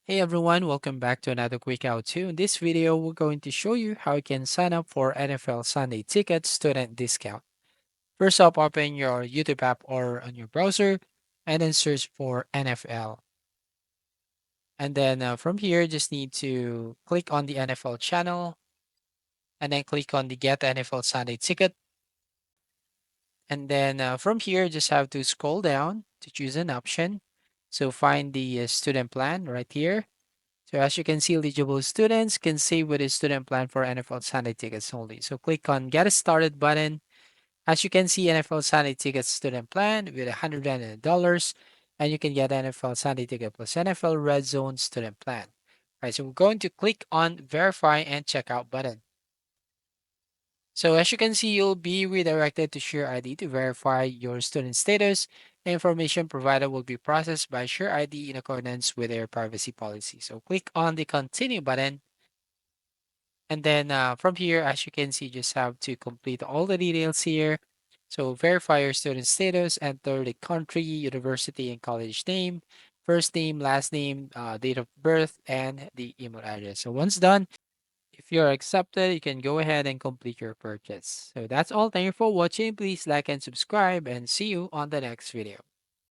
Hey everyone, welcome back to another quick how-to. In this video, we're going to show you how you can sign up for NFL Sunday Ticket student discount. First up, open your YouTube app or on your browser and then search for NFL. And then from here, just need to click on the NFL channel and then click on the Get NFL Sunday Ticket. And then from here, just have to scroll down to choose an option. So find the student plan right here. So as you can see, eligible students can save with a student plan for NFL Sunday tickets only. So click on Get Started button. As you can see, NFL Sunday tickets student plan with $100, and you can get NFL Sunday ticket plus NFL Red Zone student plan. All right, so we're going to click on Verify and Checkout button. So as you can see, you'll be redirected to Share ID to verify your student status. The information provided will be processed by Share ID in accordance with their privacy policy. So click on the Continue button. And then from here, as you can see, just have to complete all the details here. So verify your student status, enter the country, university, and college name, first name, last name, date of birth, and the email address. So once done, if you're accepted, you can go ahead and complete your purchase. So that's all. Thank you for watching. Please like and subscribe and see you on the next video.